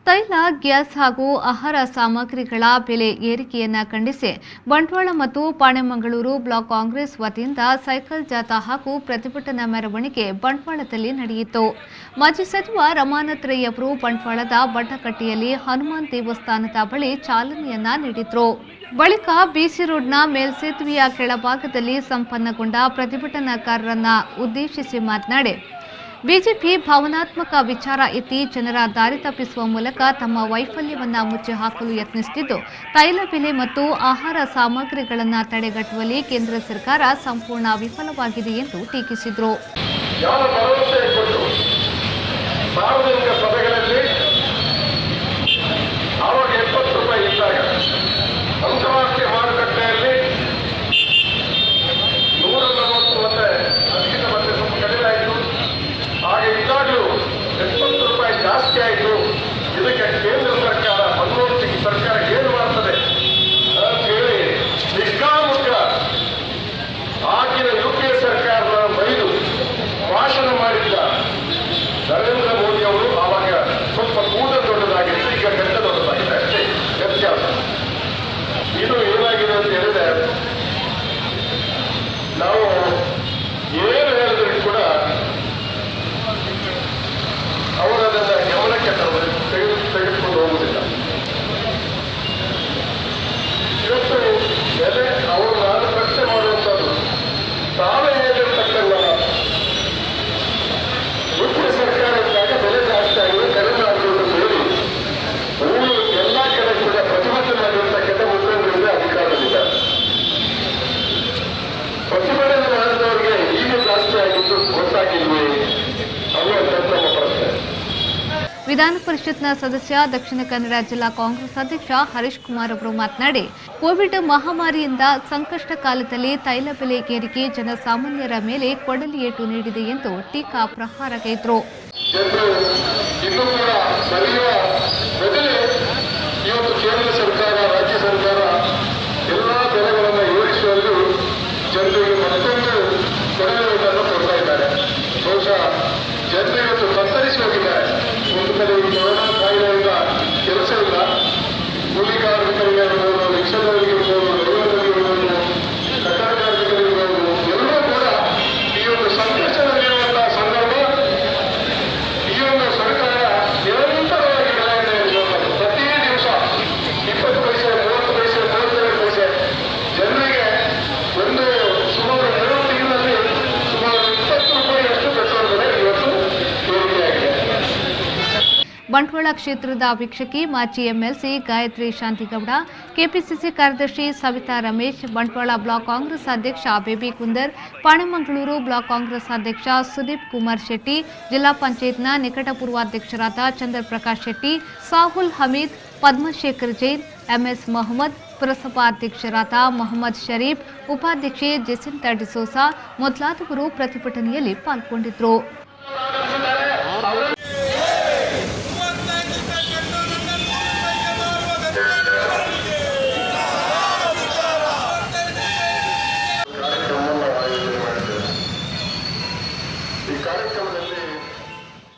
ತೈಲ, ಗ್ಯಾಸ್ ಹಾಗೂ ಆಹಾರ ಸಾಮಗ್ರಿಗಳ ಬೆಲೆ ಏರಿಕೆಯನ್ನು ಖಂಡಿಸಿ ಬಂಟ್ವಾಳ ಮತ್ತು ಪಾಣೆಮಂಗಳೂರು ಬ್ಲಾಕ್ ಕಾಂಗ್ರೆಸ್ ವತಿಯಿಂದ ಸೈಕಲ್ ಜಾಥಾ ಹಾಗೂ ಪ್ರತಿಭಟನಾ ಮೆರವಣಿಗೆ ಬಂಟ್ವಾಳದಲ್ಲಿ ನಡೆಯಿತು. ಮಾಜಿ ಸಚಿವ ರಮಾನಾಥ್ ರೈ ಅವರು ಬಂಟ್ವಾಳದ ಬಟ್ಟಕಟ್ಟಿಯಲ್ಲಿ ಹನುಮಾನ್ ದೇವಸ್ಥಾನದ ಬಳಿ ಚಾಲನೆಯನ್ನ ನೀಡಿದರು. ಬಳಿಕ ಬಿಸಿ ರೋಡ್ನ ಮೇಲ್ಸೇತುವೆಯ ಕೆಳಭಾಗದಲ್ಲಿ ಸಂಪನ್ನಗೊಂಡ ಪ್ರತಿಭಟನಾಕಾರರನ್ನ ಉದ್ದೇಶಿಸಿ ಮಾತನಾಡಿ, ಬಿಜೆಪಿ ಭಾವನಾತ್ಮಕ ವಿಚಾರ ಎತ್ತಿ ಜನರ ದಾರಿ ತಪ್ಪಿಸುವ ಮೂಲಕ ತಮ್ಮ ವೈಫಲ್ಯವನ್ನ ಮುಚ್ಚಿ ಹಾಕಲು ಯತ್ನಿಸುತ್ತಿದ್ದು, ತೈಲ ಬೆಲೆ ಮತ್ತು ಆಹಾರ ಸಾಮಗ್ರಿಗಳನ್ನು ತಡೆಗಟ್ಟುವಲ್ಲಿ ಕೇಂದ್ರ ಸರ್ಕಾರ ಸಂಪೂರ್ಣ ವಿಫಲವಾಗಿದೆ ಎಂದು ಟೀಕಿಸಿದರು. ಅಂತಾರಾಷ್ಟ್ರೀಯ ಮಾರುಕಟ್ಟೆಯಲ್ಲಿ 140 ಮತ್ತೆ ಅದಕ್ಕಿಂತ ಮತ್ತೆ ಸ್ವಲ್ಪ ಕಡಿಮೆ ಆಯಿತು. ಹಾಗೆ ಇದ್ದಾಗಲೂ 70 ರೂಪಾಯಿ ಜಾಸ್ತಿ ಆಯಿತು. ಇದಕ್ಕೆ ಕೇಂದ್ರ ಸರ್ಕಾರ, ಮನಮೋಹನ್ ಸಿಂಗ್ ಸರ್ಕಾರ ಏನು ಮಾಡ್ತದೆ ಅಂತ ಹೇಳಿ ನಿಷ್ಕಾಮುಖ ಆಗಿನ UPA ಸರ್ಕಾರದ ಬೈದು ಭಾಷಣ ಮಾಡಿದ್ದ ನರೇಂದ್ರ ಮೋದಿ ಅವರು ಆವಾಗ ಸ್ವಲ್ಪ ಕೂಟ ದೊಡ್ಡದಾಗಿತ್ತು, ಈಗ ಗಂಟೆ ದೊಡ್ಡದಾಗಿದೆ, ಅಷ್ಟೇ ವ್ಯತ್ಯಾಸ. ಇದು ಏನಾಗಿದೆ ಅಂತ ಹೇಳಿದ್ರೆ, ನಾವು ಏನು ಹೇಳಿದ್ರು ಕೂಡ ಅವರು ಅದನ್ನ ಗಮನಕ್ಕೆ ತೆಗೆದುಕೊಂಡು ಹೋಗುವುದಿಲ್ಲ. ಇವತ್ತು ಬೆಲೆ ಅವರು ನಾನು ಪ್ರಶ್ನೆ ಮಾಡುವಂಥದ್ದು, ತಾವೇ ಹೇಳಿರ್ತಕ್ಕಲ್ಲ ಮುಖ್ಯ ಸರ್ಕಾರ ಇದ್ದಾಗ ಬೆಲೆ ಜಾಸ್ತಿ ಆಗಿದೆ, ಕಡಿಮೆ ಆಗಿರೋದು ಹೇಳಿ ಊರು ಎಲ್ಲ ಕಡೆ ಕೂಡ ಪ್ರತಿಭಟನೆ ಆಗಿರ್ತಕ್ಕಂಥ ಮುಖ್ಯಮಂತ್ರಿಗಳ ಅಧಿಕಾರದಲ್ಲಿದ್ದಾರೆ. ಪ್ರತಿಭಟನೆ ಮಾಡಿದವರಿಗೆ ಈಗ ಜಾಸ್ತಿ ಆಗಿದ್ದು ಗೊತ್ತಾಗಿಲ್ವೇ ಅನ್ನುವಂಥದ್ದು ನಮ್ಮ ಪ್ರಶ್ನೆ. ವಿಧಾನ ಪರಿಷತ್ನ ಸದಸ್ಯ ದಕ್ಷಿಣ ಕನ್ನಡ ಜಿಲ್ಲಾ ಕಾಂಗ್ರೆಸ್ ಅಧ್ಯಕ್ಷ ಹರೀಶ್ ಕುಮಾರ್ ಅವರು ಮಾತನಾಡಿ, ಕೋವಿಡ್ ಮಹಾಮಾರಿಯಿಂದ ಸಂಕಷ್ಟ ಕಾಲದಲ್ಲಿ ತೈಲ ಬೆಲೆ ಏರಿಕೆ ಜನಸಾಮಾನ್ಯರ ಮೇಲೆ ಕೊಡಲಿ ಏಟು ನೀಡಿದೆ ಎಂದು ಟೀಕಾ ಪ್ರಹಾರಗೈದರು. ಇನ್ನೂ ಕೂಡ ಸರಿಯುವ ಬದಲೇ ಇವತ್ತು ಕೇಂದ್ರ ಸರ್ಕಾರ, ರಾಜ್ಯ ಸರ್ಕಾರ ಎಲ್ಲ ಬೆಲೆಗಳನ್ನು ಏರಿಸುವಲ್ಲಿ ಜನರಿಗೆ ಮತ್ತೊಂದು ಕೊಡುಗೆಗಳನ್ನು ಕೊಡ್ತಾ ಇದ್ದಾರೆ. ಬಹುಶಃ ಜನರು ಇವತ್ತು ತತ್ತರಿಸಿ ಹೋಗಿದ್ದಾರೆ. ಒಂದು ಕಡೆ ಈ ಕೊರೋನಾ ಕಾಯಿಲೆಯಿಂದ ಕೆಲಸ ಇಲ್ಲ, ಕೂಲಿ ಕಾರ್ಮಿಕರಿಗೆ ಇರ್ಬೋದು, ರಿಕ್ಷಾದವರಿಗೆ ಇರ್ಬೋದು, ರೈಲ್ವೆದವರಿಗೆ ಇರ್ಬೋದು, ಕಟ್ಟಡ ಕಾರ್ಮಿಕರಿರ್ಬೋದು, ಎಲ್ಲರೂ ಕೂಡ ಈ ಒಂದು ಸಂಕಷ್ಟದಲ್ಲಿರುವಂತಹ ಸಂದರ್ಭ ಈ ಒಂದು ಸರ್ಕಾರ ನಿರಂತರವಾಗಿ ಬೆಲೆಯನ್ನು ಏರಿಸುವಂಥದ್ದು. ಪ್ರತಿ ದಿವಸ 20 ಪೈಸೆ, 30 ಪೈಸೆ, 32 ಪೈಸೆ ಜನರಿಗೆ ಒಂದು ಸುಮಾರು 2 ತಿಂಗಳಲ್ಲಿ ಸುಮಾರು 20 ರೂಪಾಯಿಯಷ್ಟು ಪೆಟ್ರೋಲ್ ಬೆಲೆ ಇವತ್ತು ಏರಿಕೆಯಾಗಿದೆ. ಬಂಟ್ವಾಳ ಕ್ಷೇತ್ರದ ವೀಕ್ಷಕಿ ಮಾಜಿ ಎಂಎಲ್ಸಿ ಗಾಯತ್ರಿ ಶಾಂತಿಗೌಡ, ಕೆಪಿಸಿಸಿ ಕಾರ್ಯದರ್ಶಿ ಸವಿತಾ ರಮೇಶ್, ಬಂಟ್ವಾಳ ಬ್ಲಾಕ್ ಕಾಂಗ್ರೆಸ್ ಅಧ್ಯಕ್ಷ ಬೇಬಿ ಕುಂದರ್, ಪಾಣೆಮಂಗಳೂರು ಬ್ಲಾಕ್ ಕಾಂಗ್ರೆಸ್ ಅಧ್ಯಕ್ಷ ಸುದೀಪ್ ಕುಮಾರ್ ಶೆಟ್ಟಿ, ಜಿಲ್ಲಾ ಪಂಚಾಯತ್ನ ನಿಕಟಪೂರ್ವಾಧ್ಯಕ್ಷರಾದ ಚಂದ್ರಪ್ರಕಾಶ್ ಶೆಟ್ಟಿ, ಸಾಹುಲ್ ಹಮೀದ್, ಪದ್ಮಶೇಖರ್ ಜೈನ್, ಎಂಎಸ್ ಮೊಹಮ್ಮದ್, ಪುರಸಭಾ ಅಧ್ಯಕ್ಷರಾದ ಮೊಹಮ್ಮದ್ ಶರೀಫ್, ಉಪಾಧ್ಯಕ್ಷೆ ಜೆಸಿಂತಾ ಡಿಸೋಸಾ ಮೊದಲಾದವರು ಪ್ರತಿಭಟನೆಯಲ್ಲಿ ಪಾಲ್ಗೊಂಡಿದ್ದರು.